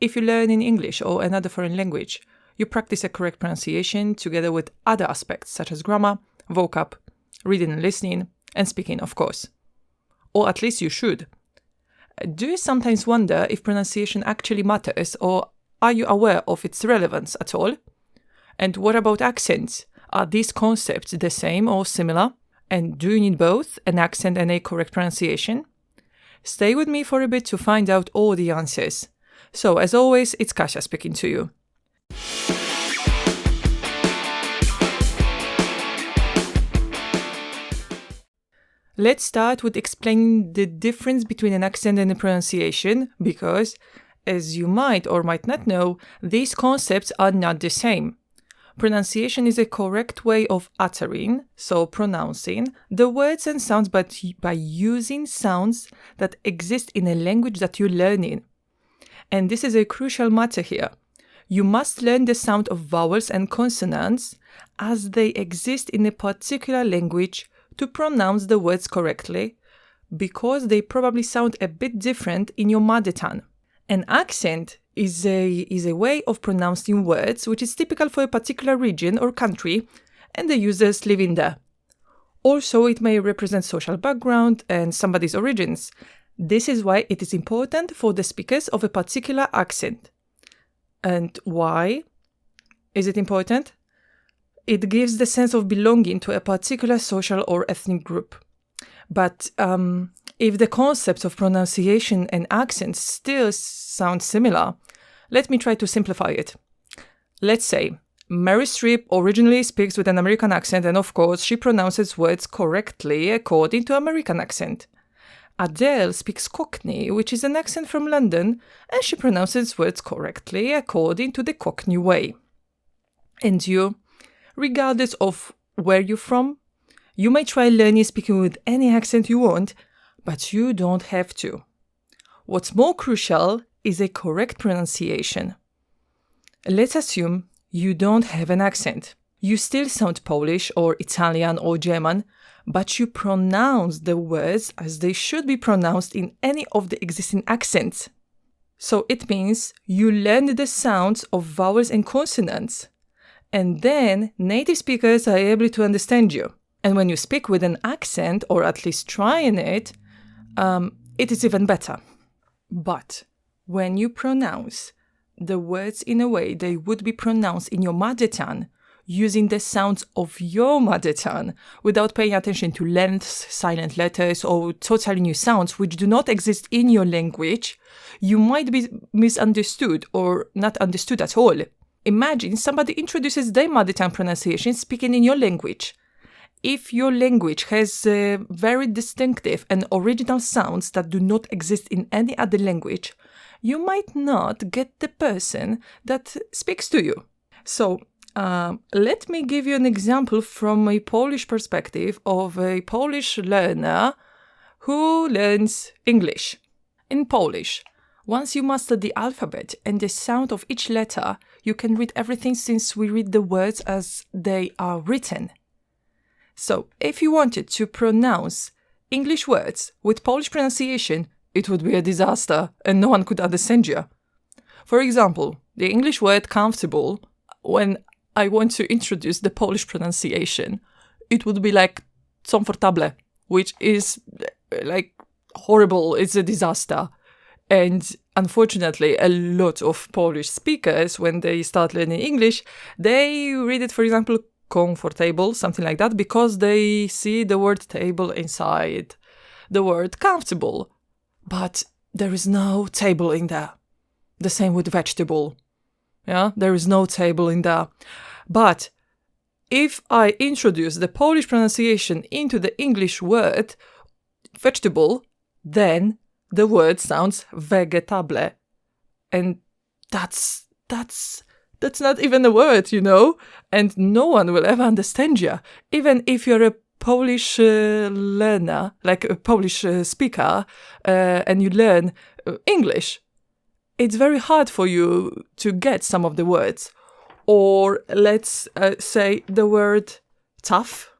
If you learn in English or another foreign language, you practice a correct pronunciation together with other aspects such as grammar, vocab, reading and listening, and speaking, of course. Or at least you should. Do you sometimes wonder if pronunciation actually matters, or are you aware of its relevance at all? And what about accents? Are these concepts the same or similar? And do you need both an accent and a correct pronunciation? Stay with me for a bit to find out all the answers. So, as always, it's Kasia speaking to you. Let's start with explaining the difference between an accent and a pronunciation, because, as you might or might not know, these concepts are not the same. Pronunciation is a correct way of uttering, so pronouncing, the words and sounds by using sounds that exist in a language that you're learning. And this is a crucial matter here. You must learn the sound of vowels and consonants as they exist in a particular language to pronounce the words correctly, because they probably sound a bit different in your mother tongue. An accent is a way of pronouncing words which is typical for a particular region or country and the users living there. Also, it may represent social background and somebody's origins. This is why it is important for the speakers of a particular accent. And why is it important? It gives the sense of belonging to a particular social or ethnic group. But if the concepts of pronunciation and accents still sound similar, let me try to simplify it. Let's say Mary Streep originally speaks with an American accent, and of course she pronounces words correctly according to American accent. Adele speaks Cockney, which is an accent from London, and she pronounces words correctly according to the Cockney way. And you, regardless of where you're from, you may try learning speaking with any accent you want, but you don't have to. What's more crucial is a correct pronunciation. Let's assume you don't have an accent. You still sound Polish or Italian or German, but you pronounce the words as they should be pronounced in any of the existing accents. So it means you learn the sounds of vowels and consonants, and then native speakers are able to understand you. And when you speak with an accent, or at least trying it, it is even better. But when you pronounce the words in a way they would be pronounced in your mother tongue, using the sounds of your mother tongue, without paying attention to lengths, silent letters, or totally new sounds which do not exist in your language, you might be misunderstood or not understood at all. Imagine somebody introduces their mother tongue pronunciation speaking in your language. If your language has very distinctive and original sounds that do not exist in any other language, you might not get the person that speaks to you. So, let me give you an example from a Polish perspective of a Polish learner who learns English. In Polish, once you master the alphabet and the sound of each letter, you can read everything since we read the words as they are written. So, if you wanted to pronounce English words with Polish pronunciation, it would be a disaster and no one could understand you. For example, the English word comfortable, when I want to introduce the Polish pronunciation, it would be like comfortable, which is like horrible, it's a disaster. And unfortunately, a lot of Polish speakers, when they start learning English, they read it, for example, comfortable, something like that, because they see the word table inside the word comfortable. But there is no table in there. The same with vegetable. Yeah, there is no table in there. But if I introduce the Polish pronunciation into the English word vegetable, then the word sounds vegetable. And that's not even a word, you know? And no one will ever understand you. Even if you're a Polish learner, like a Polish speaker, and you learn English, it's very hard for you to get some of the words. Or let's say the word tough,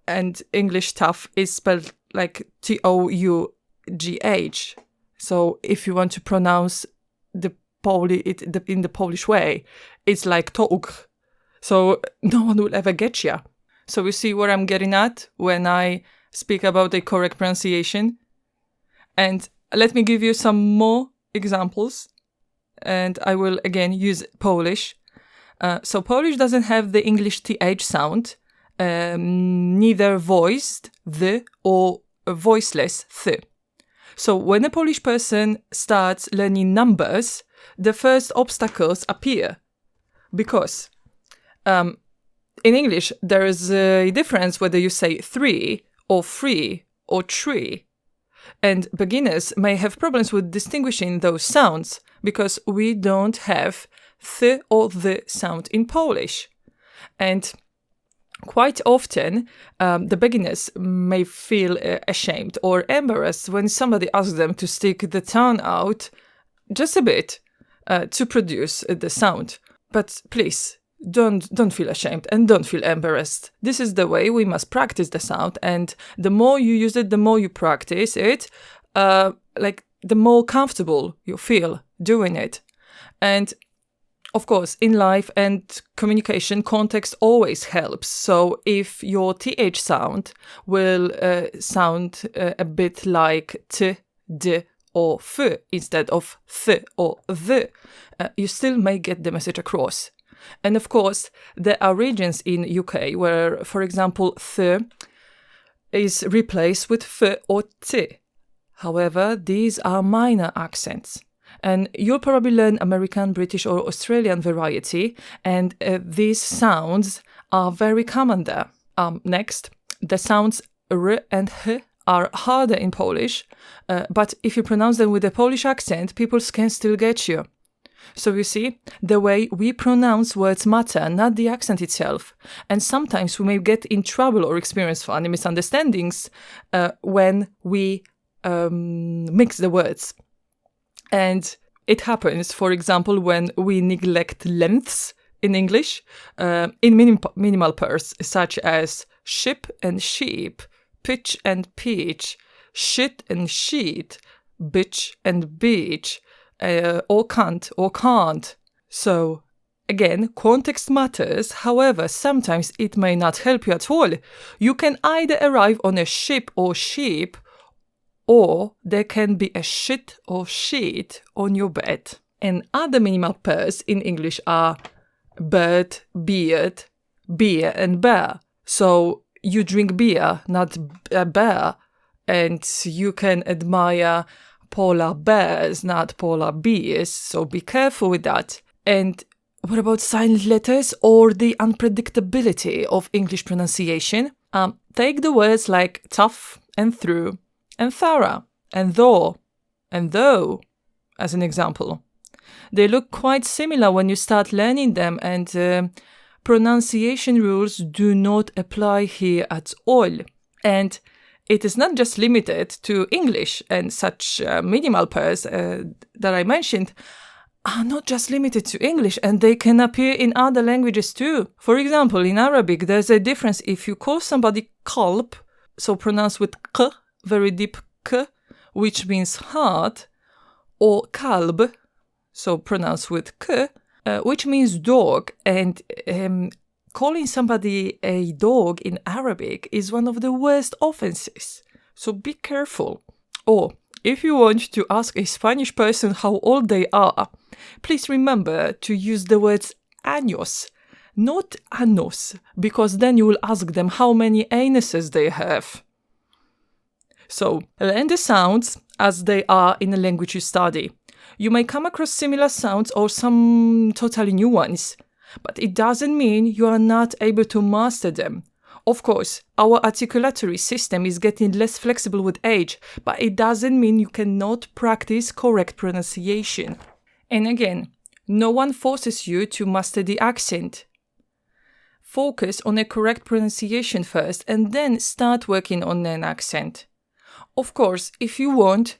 and English tough is spelled like Tough. So if you want to pronounce the in the Polish way, it's like talk. So no one will ever get you. So you see where I'm getting at when I speak about the correct pronunciation? And let me give you some more examples. And I will again use Polish. So Polish doesn't have the English TH sound, neither voiced the or voiceless th. So when a Polish person starts learning numbers, the first obstacles appear because in English there is a difference whether you say 3 or 3 or tree. And beginners may have problems with distinguishing those sounds because we don't have th or the sound in Polish. And quite often, the beginners may feel ashamed or embarrassed when somebody asks them to stick the tongue out just a bit to produce the sound. But please, don't feel ashamed and don't feel embarrassed. This is the way we must practice the sound, and the more you use it, the more you practice it, the more comfortable you feel doing it. And of course, in life and communication, context always helps. So if your TH sound will sound a bit like t, d, or f instead of th or the, you still may get the message across. And of course, there are regions in UK where, for example, th is replaced with f or t. However, these are minor accents. And you'll probably learn American, British, or Australian variety, and these sounds are very common there. Next, the sounds r and h are harder in Polish, but if you pronounce them with a Polish accent, people can still get you. So you see, the way we pronounce words matter, not the accent itself. And sometimes we may get in trouble or experience funny misunderstandings when we mix the words. And it happens, for example, when we neglect lengths in English in minimal pairs, such as ship and sheep, pitch and peach, shit and sheet, bitch and beach, or can't. So, again, context matters. However, sometimes it may not help you at all. You can either arrive on a ship or sheep, or there can be a shit or sheet on your bed. And other minimal pairs in English are bird, beard, beer, and bear. So you drink beer, not a bear, and you can admire polar bears, not polar bears. So be careful with that. And what about silent letters or the unpredictability of English pronunciation? Take the words like tough and through, and thorough, and though, and though, as an example. They look quite similar when you start learning them, and pronunciation rules do not apply here at all. And it is not just limited to English, and such minimal pairs that I mentioned are not just limited to English, and they can appear in other languages too. For example, in Arabic, there's a difference if you call somebody kalb, so pronounced with k, very deep k, which means heart, or kalb, so pronounced with k, which means dog. And calling somebody a dog in Arabic is one of the worst offenses, so be careful. Or if you want to ask a Spanish person how old they are, please remember to use the words años, not anos, because then you will ask them how many anuses they have. So, learn the sounds as they are in the language you study. You may come across similar sounds or some totally new ones, but it doesn't mean you are not able to master them. Of course, our articulatory system is getting less flexible with age, but it doesn't mean you cannot practice correct pronunciation. And again, no one forces you to master the accent. Focus on a correct pronunciation first and then start working on an accent. Of course, if you want,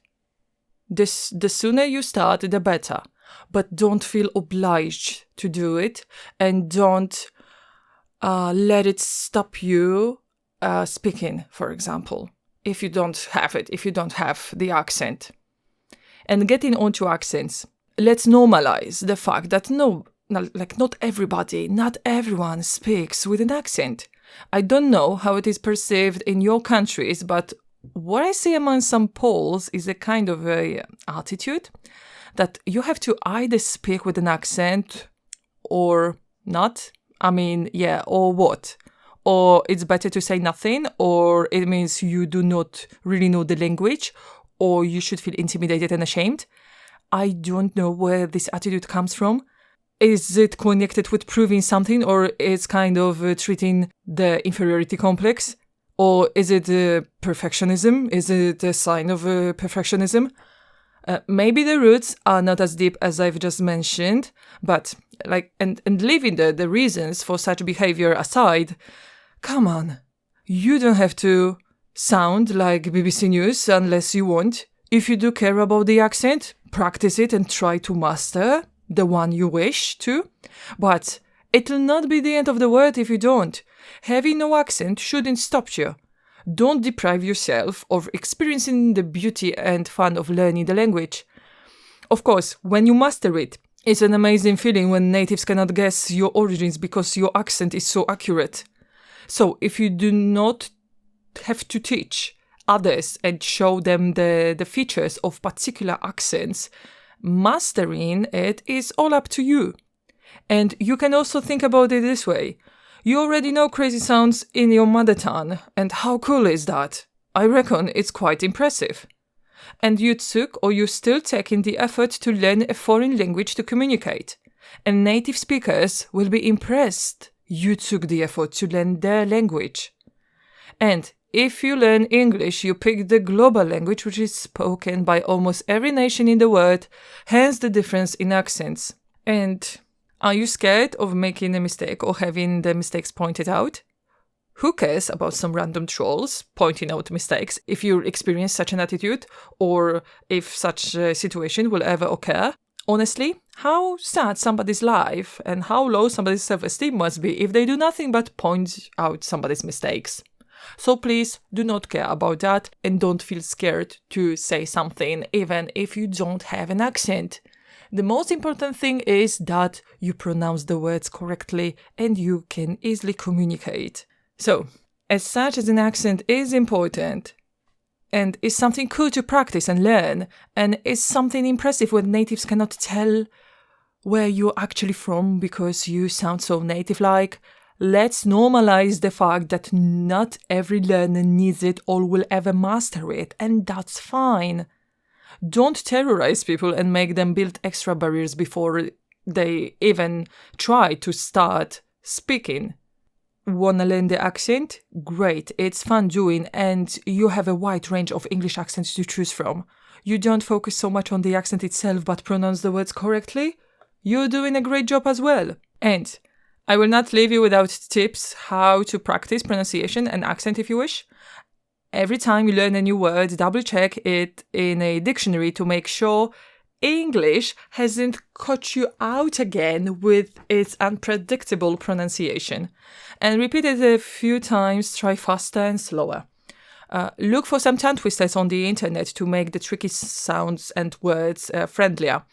the sooner you start, the better. But don't feel obliged to do it, and don't let it stop you speaking, for example, if you don't have it, if you don't have the accent. And getting onto accents. let's normalize the fact that not everyone speaks with an accent. I don't know how it is perceived in your countries, but what I see among some Poles is a kind of a attitude that you have to either speak with an accent or not. Or what? Or it's better to say nothing, or it means you do not really know the language, or you should feel intimidated and ashamed. I don't know where this attitude comes from. Is it connected with proving something, or it's kind of treating the inferiority complex? Or is it perfectionism? Is it a sign of perfectionism? Maybe the roots are not as deep as I've just mentioned, but and leaving the reasons for such behavior aside, come on, you don't have to sound like BBC News unless you want. If you do care about the accent, practice it and try to master the one you wish to. But it will not be the end of the world if you don't. Having no accent shouldn't stop you. Don't deprive yourself of experiencing the beauty and fun of learning the language. Of course, when you master it, it's an amazing feeling when natives cannot guess your origins because your accent is so accurate. So if you do not have to teach others and show them the features of particular accents, mastering it is all up to you. And you can also think about it this way. You already know crazy sounds in your mother tongue, and how cool is that? I reckon it's quite impressive. And you took or you're still taking the effort to learn a foreign language to communicate. And native speakers will be impressed you took the effort to learn their language. And if you learn English, you pick the global language which is spoken by almost every nation in the world, hence the difference in accents. And are you scared of making a mistake or having the mistakes pointed out? Who cares about some random trolls pointing out mistakes if you experience such an attitude or if such a situation will ever occur? Honestly, how sad somebody's life and how low somebody's self-esteem must be if they do nothing but point out somebody's mistakes. So please do not care about that and don't feel scared to say something even if you don't have an accent. The most important thing is that you pronounce the words correctly and you can easily communicate. So, as such as an accent is important and is something cool to practice and learn and is something impressive when natives cannot tell where you're actually from because you sound so native-like, let's normalize the fact that not every learner needs it or will ever master it, and that's fine. Don't terrorize people and make them build extra barriers before they even try to start speaking. Wanna learn the accent? Great, it's fun doing, and you have a wide range of English accents to choose from. You don't focus so much on the accent itself but pronounce the words correctly? You're doing a great job as well. And I will not leave you without tips how to practice pronunciation and accent if you wish. Every time you learn a new word, double check it in a dictionary to make sure English hasn't caught you out again with its unpredictable pronunciation. And repeat it a few times, try faster and slower. Look for some tongue twisters on the internet to make the tricky sounds and words friendlier.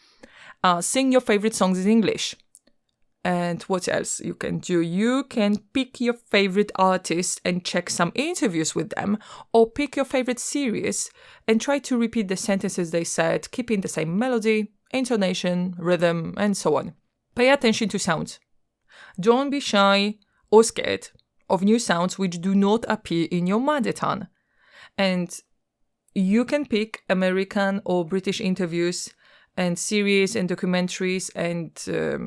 Sing your favorite songs in English. And what else you can do? You can pick your favorite artist and check some interviews with them, or pick your favorite series and try to repeat the sentences they said, keeping the same melody, intonation, rhythm, and so on. Pay attention to sounds. Don't be shy or scared of new sounds which do not appear in your mother tongue. And you can pick American or British interviews and series and documentaries and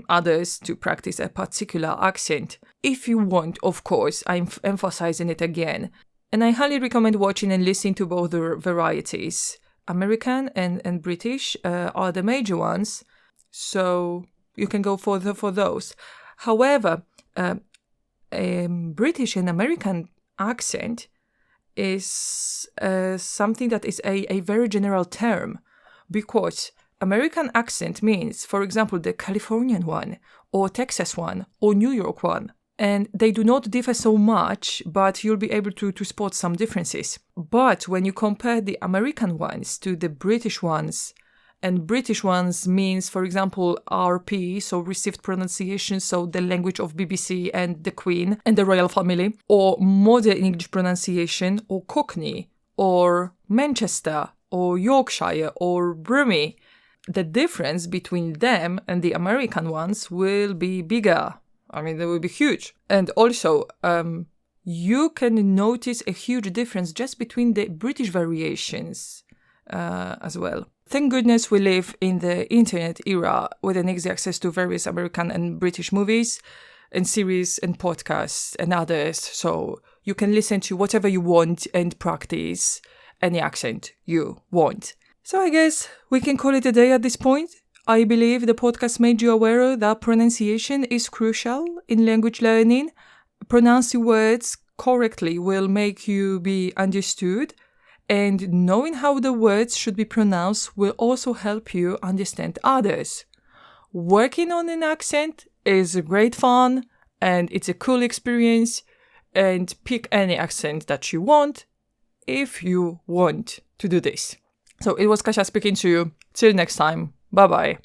others to practice a particular accent. If you want, of course, I'm emphasizing it again. And I highly recommend watching and listening to both the varieties. American and British are the major ones, so you can go for those. However, British and American accent is something that is a very general term, because American accent means, for example, the Californian one, or Texas one, or New York one. And they do not differ so much, but you'll be able to spot some differences. But when you compare the American ones to the British ones and British ones means, for example, RP, so received pronunciation, so the language of BBC and the Queen and the royal family, or modern English pronunciation, or Cockney, or Manchester, or Yorkshire, or Brummie. The difference between them and the American ones will be bigger. I mean, they will be huge. And also, you can notice a huge difference just between the British variations as well. Thank goodness we live in the internet era with an easy access to various American and British movies and series and podcasts and others. So you can listen to whatever you want and practice any accent you want. So I guess we can call it a day at this point. I believe the podcast made you aware that pronunciation is crucial in language learning. Pronouncing words correctly will make you be understood, and knowing how the words should be pronounced will also help you understand others. Working on an accent is great fun, and it's a cool experience, and pick any accent that you want if you want to do this. So it was Kasia speaking to you. Till next time. Bye-bye.